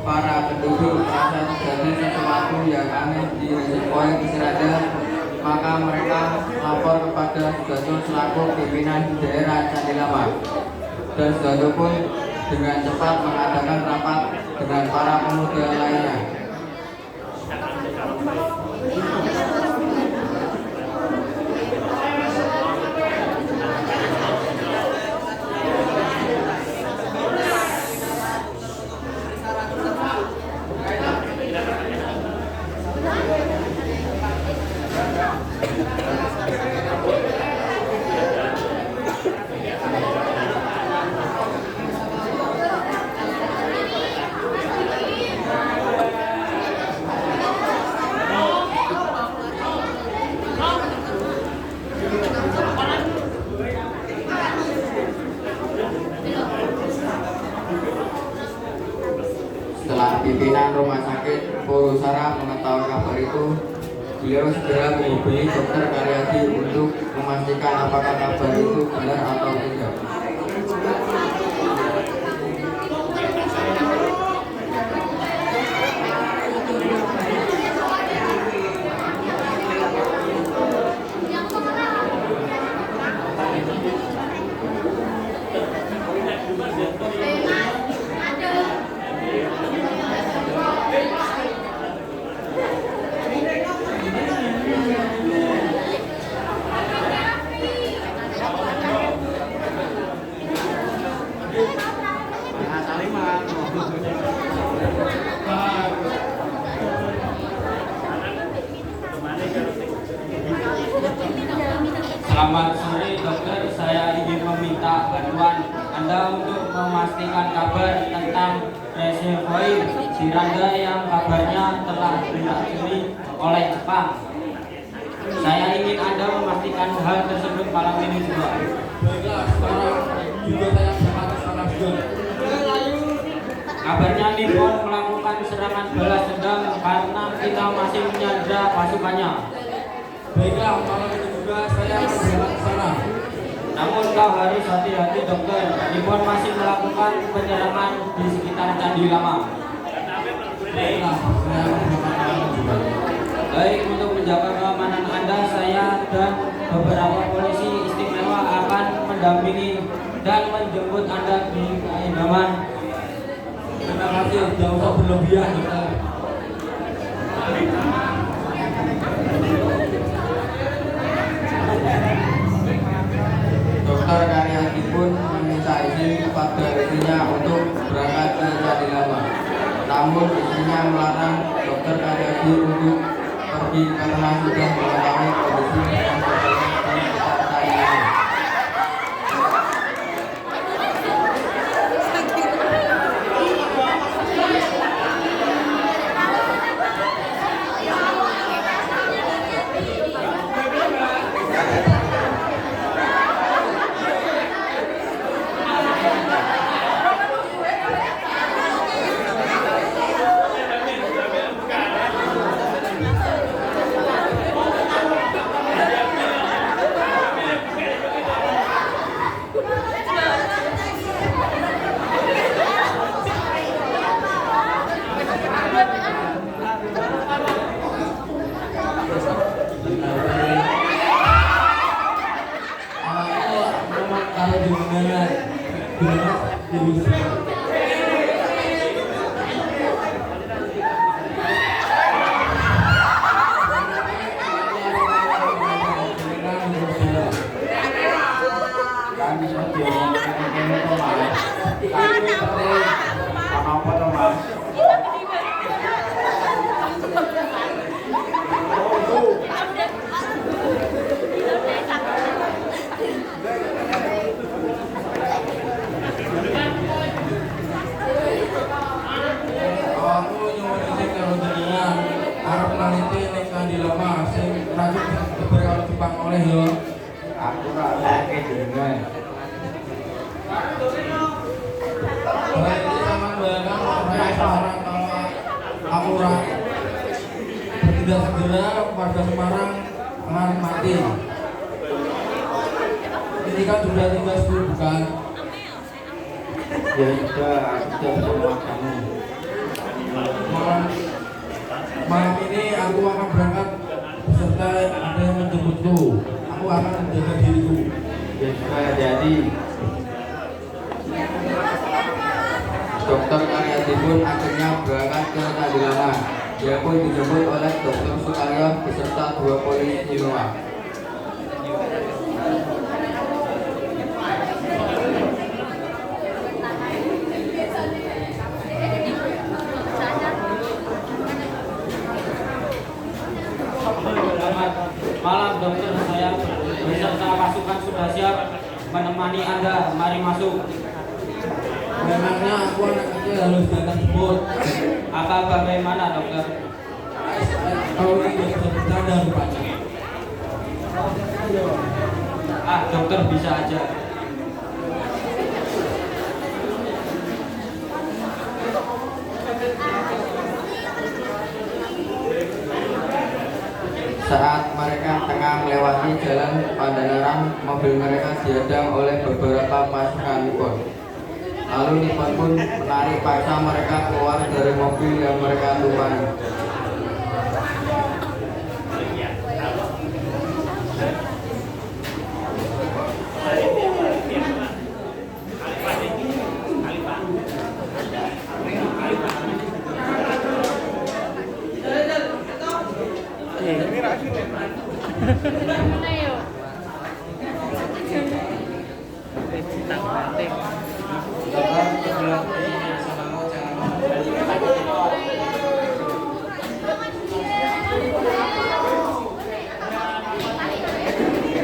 Para penduduk merasa terjadi sesuatu yang aneh di Reservoir Kisirada, maka mereka lapor kepada Sudarso selaku pimpinan daerah Candi Lama, dan Sudarso pun dengan cepat mengadakan rapat dengan para pemuda lainnya. Setelah pimpinan rumah sakit Purusara mengetahui kabar itu, beliau segera menghubungi dokter Karyadi untuk memastikan apakah kabar itu benar atau tidak. Selamat sore dokter, saya ingin meminta bantuan Anda untuk memastikan kabar tentang Reservoir Siranda yang kabarnya telah diracuni oleh Jepang. Saya ingin Anda memastikan hal tersebut malam ini juga. Baiklah, sekarang juga saya sangat juga. Kabarnya Nippon melakukan serangan balas dendam karena kita masih menyandra pasukannya. Baiklah, malam ini juga saya akan berangkat ke sana. Namun kau harus hati-hati dokter, Nippon masih melakukan penyerangan di sekitar Candi Lama. Baiklah, saya akan berangkat juga. Baik, untuk menjaga keamanan Anda, saya dan beberapa polisi istimewa akan mendampingi dan menjemput Anda di kediaman. Terima kasih, jangan usah berlebihan dokter. Dokter Karyadi pun meminta izin kepada istrinya untuk berangkat ke Candi Lama. Namun istrinya melarang dokter Karyadi untuk pergi karena sudah mengetahui kondisi yang terjadi di sekitar Candi Lama. kan bisa diomongkan ini to Mas. Tapi penting apa to Mas? Aku nyuwun izin karo jenengan arep nanti ning Kandilama sing rajin keber karo Jepang oleh yo. Aku tak lagi jenengan. Baik ini sampean bayangkan saya seorang kalau aku bertindak segera warga Semarang akan mati. Ini kan sudah tinggal 10 bukan? Ya sudah, aku sudah bersama kamu. Malam ini aku akan berangkat beserta ada yang menjemputku. Aku akan menjaga diriku. Ya sudah jadi. Dokter Karyadi pun akhirnya berangkat ke Kandilama. Dia pun dijemput oleh Dokter Sukaryo beserta 2 polisi Innova. Selamat malam dokter, saya beserta pasukan sudah siap menemani Anda. Mari masuk. Memangnya aku anak kecil harus datang jemput. Apa bagaimana dokter? Kalau ini bisa bercanda rupanya. Dokter bisa aja. Saat mereka tengah melewati jalan Pandanaran, mobil mereka dihadang oleh beberapa pasukan Nippon. Lalu Nippon pun menarik paksa mereka keluar dari mobil yang mereka tumpangi.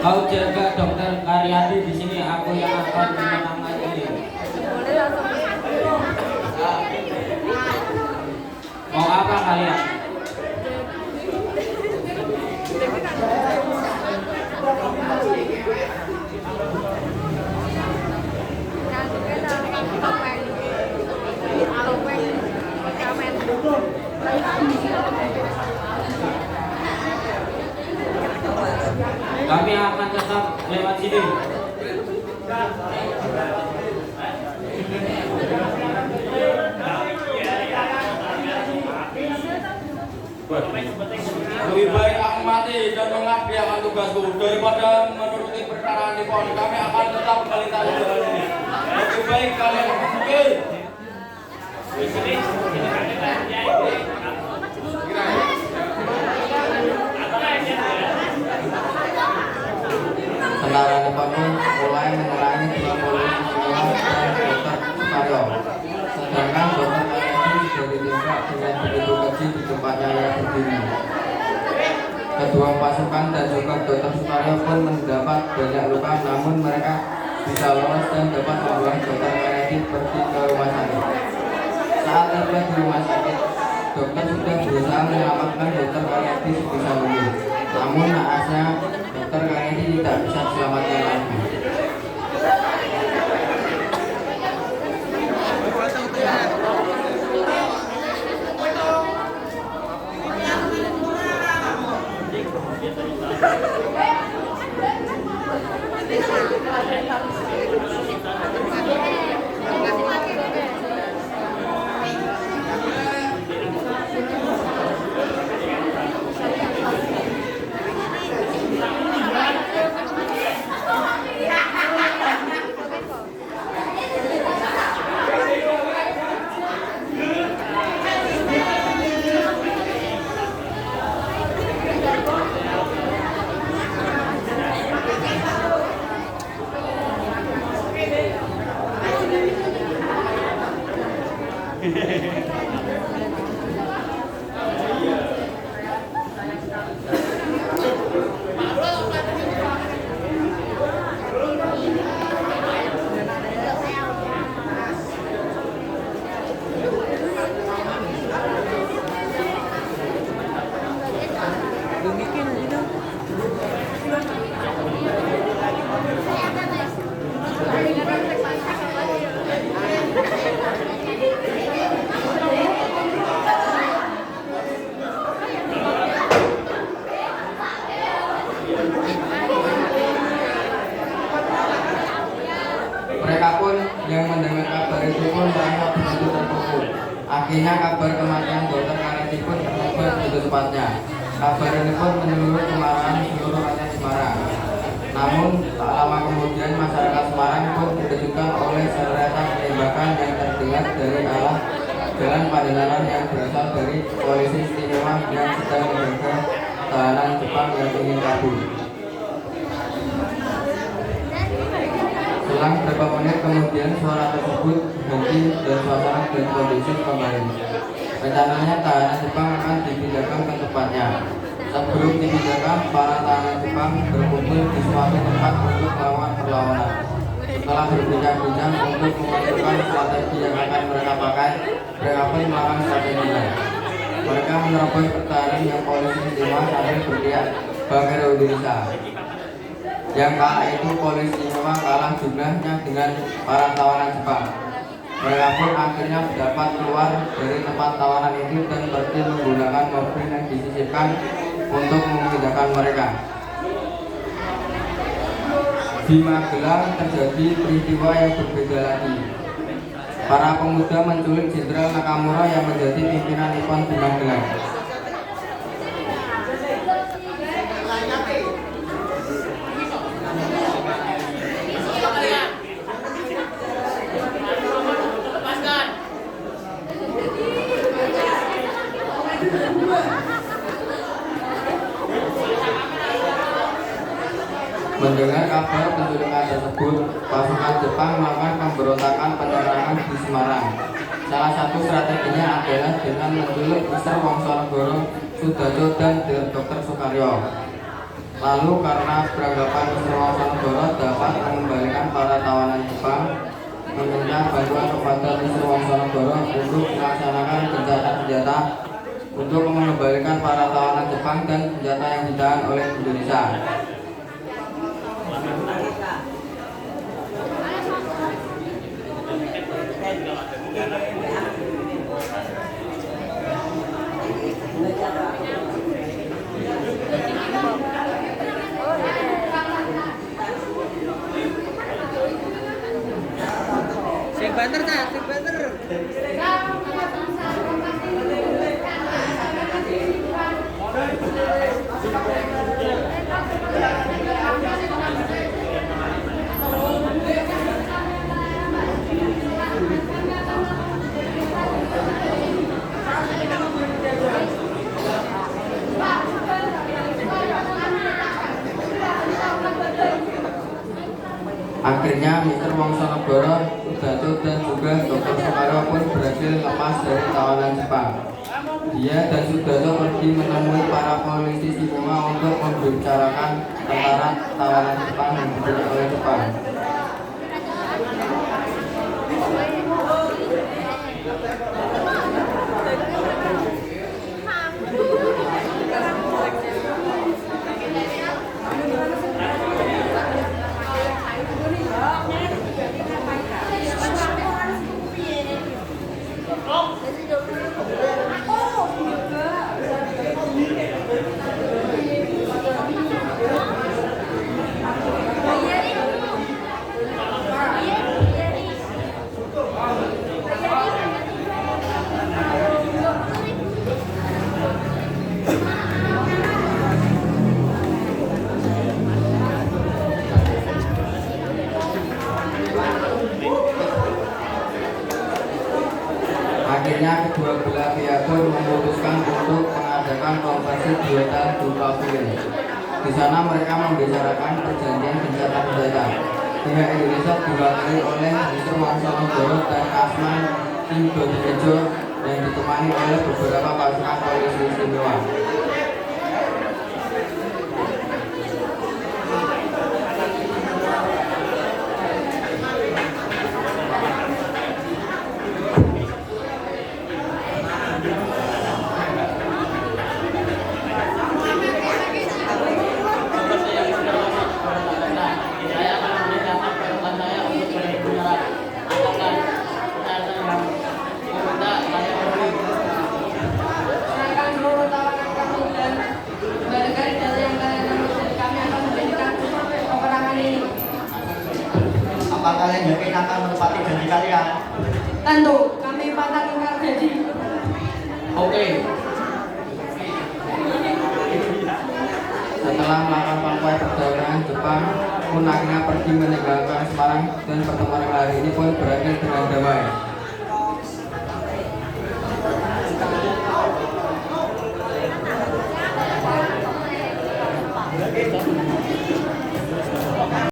Kau jaga dokter Karyadi di sini, aku yang akan menangani. Mau apa kalian? Kami akan tetap lewat sini. Lebih baik aku mati dan mengabdikan tugasku daripada menuruti perkara Nippon. Kami akan tetap melintasi jalan ini. Lebih baik kalian pergi. Tentara Nippon pun mulai menerangi 2 polisi Innova dan Dokter Sukaryo. Sedangkan Dokter Karyadi sudah ditembak dengan begitu keji di tempatnya yang berdiri. Kedua pasukan dan juga Dokter Sukaryo pun mendapat banyak luka, namun mereka bisa lolos dan dapat membawa Dokter Karyadi pergi ke rumah sakit. Saat tiba di rumah sakit, dokter sudah berusaha menyelamatkan Dokter Karyadi sebisa mungkin. Namun naasnya Dokter Karyadi tidak bisa diselamatkan lagi. Mereka pun yang mendengar kabar itu pun merasa begitu terpukul. Akhirnya kabar kematian dokter Karesi pun tersebar begitu cepatnya. Kabar ini pun menyeluruh kemarahan seluruh rakyat Semarang. Namun tak lama kemudian masyarakat Semarang pun dikejutkan oleh serangkaian penembakan yang terdengar dari arah jalan Pajajaran yang berasal dari polisi istimewa yang sedang menjaga tahanan Jepang yang ingin kabur. Selang beberapa menit kemudian suara tersebut berhenti dan suasana dan kondusif kembali. Rencananya tahanan Jepang akan dipindahkan ke tempatnya. Sebelum dipindahkan, para tahanan Jepang berkumpul di suatu tempat untuk melawan perlawanan. Setelah berbincang-bincang untuk menentukan strategi yang akan mereka pakai, mereka pun melakukan strateginya. Mereka menerobos pertahanan yang polisi istimewa sambil berteriak "Bangkero Indonesia!" Yang kala itu polisi istimewa kalah jumlahnya dengan para tawanan Jepang. Mereka pun akhirnya dapat keluar dari tempat tawanan itu dan pergi menggunakan mobil yang disisipkan untuk memindahkan mereka. Di Magelang terjadi peristiwa yang berbeda lagi. Para pemuda menculik Jenderal Nakamura yang menjadi pimpinan Nippon di Magelang. Mendengar kabar penculikan tersebut, pasukan Jepang melakukan pemberontakan penyerangan di Semarang. Salah satu strateginya adalah dengan menculik Mr. Wongsonegoro, Sudarjo, dan Dr. Soekaryo. Lalu karena beranggapan Mr. Wongsonegoro dapat mengembalikan para tawanan Jepang, meminta bantuan kepada Mr. Wongsonegoro untuk melaksanakan gencatan senjata untuk mengembalikan para tawanan Jepang dan senjata yang ditahan oleh Indonesia. Sing banter ta, sing banter. Akhirnya Mr. Wongsonegoro, Sudarjo, dan juga Dr. Soekaryo pun berhasil lepas dari tawanan Jepang. Dia dan Sudarjo pergi menemui para polisi istimewa untuk membicarakan tentara tawanan Jepang yang dibunuh oleh Jepang. Akhirnya kedua belah pihak pun memutuskan untuk mengadakan konferensi di Hotel Du Pavilion. Di sana mereka membicarakan perjanjian gencatan senjata. Pihak Indonesia diwakili oleh Mr. Wongsonegoro dan Asman tim Bojonegoro yang ditemani oleh beberapa pasukan polisi istimewa. Apa kalian yakin akan menepati janji kalian? Tentu, kami patah ingkar janji. Oke. Setelah melakukan konvoy perdagangan, Jepang pun akhirnya pergi meninggalkan Semarang dan pertemuan hari ini pun berakhir dengan damai.